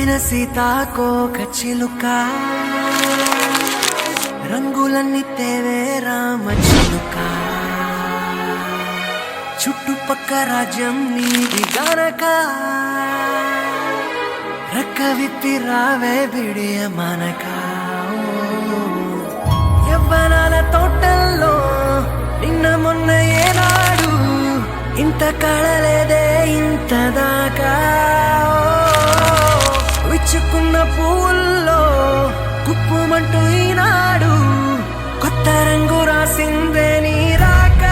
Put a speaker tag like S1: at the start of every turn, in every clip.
S1: పూసిన సీతాకోక చిలుక రంగులన్నీ తేవే రామ చిలుక చుట్టుపక్క రాజ్యం నీది గనక రెక్క విప్పి రావే బిడియ మనక యవ్వనాల తోటల్లో నిన్న మొన్న ఏనాడు ఇంత కళలేదే ఇంత దాకా విచ్చుకున్న పూల్లో కుప్పుమంటూ ఈనాడు కొత్త రంగు రాసిందే నీ రాక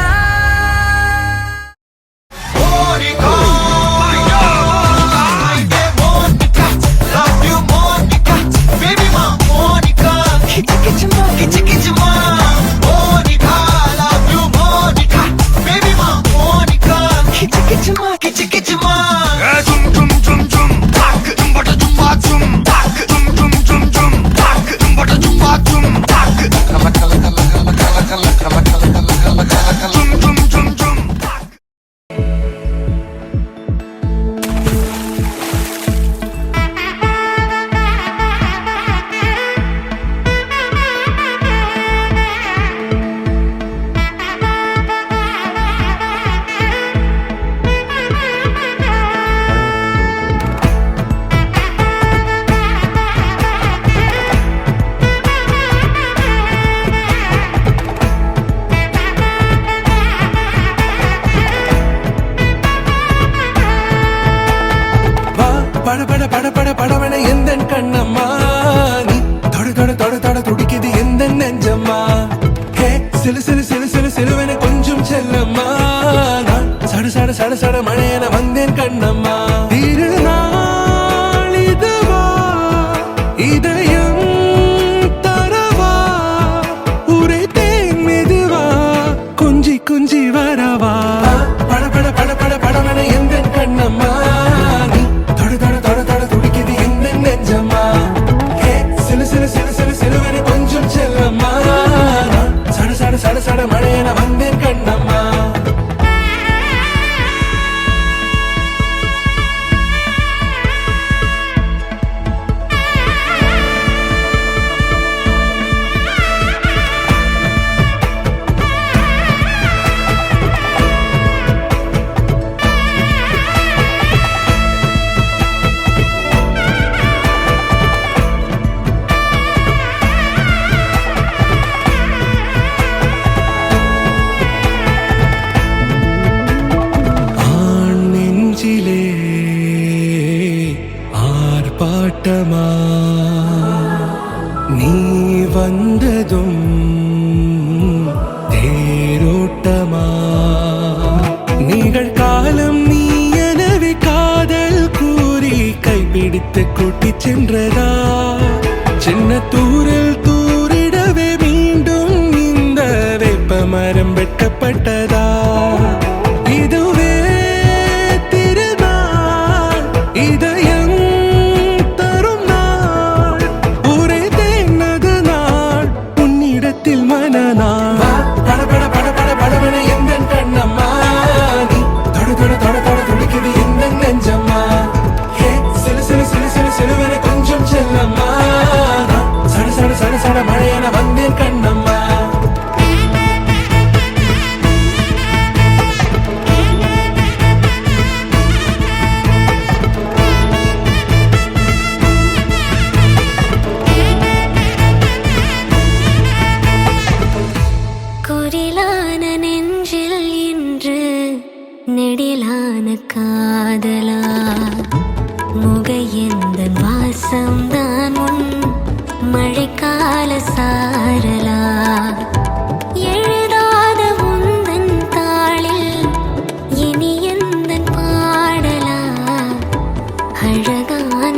S1: படபட எந்தன் கண்ணம்மா நீ தொட தொட தொட தொட துடிக்குது எந்த நெஞ்சம்மா ஹே சிலு சிலு சிலு சிலு சிலுவென கொஞ்சம் செல்லம்மா நான் சட சட சட சட மழையென வந்தேன் கண்ணம்மா திருநாள் இதுவா இதயம் தரவா உரைத்தேன் மெதுவா குஞ்சி குஞ்சி வரவா படபட படபட படவென எந்தன் கண்ணம்மா சட சட மழையென வந்தேன் கண்ணம்மா ஆர்ப்பாட்டமா நீ வந்ததும் தேரோட்டமா நிகழ்காலம் நீ எனவே காதல் கூறி கைப்பிடித்து கூட்டிச் சென்றதா சின்ன தூரில் தூரிடவே மீண்டும் இந்த வேப்ப மரம் வெட்கப்பட்டதா இதுவே திருநாள் இதயம் மனநாள் படபட படபட படவென எந்தன் கண்ணம்மா நீ தொட தொட தொட தொட துடிக்குது எந்த நெஞ்சம்மா ஹே சிலு சிலு சிலு சிலு சிலுவென கொஞ்சம் செல்லம்மா சட சட சட சட மழையென வந்தேன் கண்ணம்மா
S2: நெடிலான காதலா முகையெந்தன் வாசம்தான் உன் மழைக்கால சாரலா எழுதாத உந்தன் தாளில் இனி எந்தன் பாடலா அழகான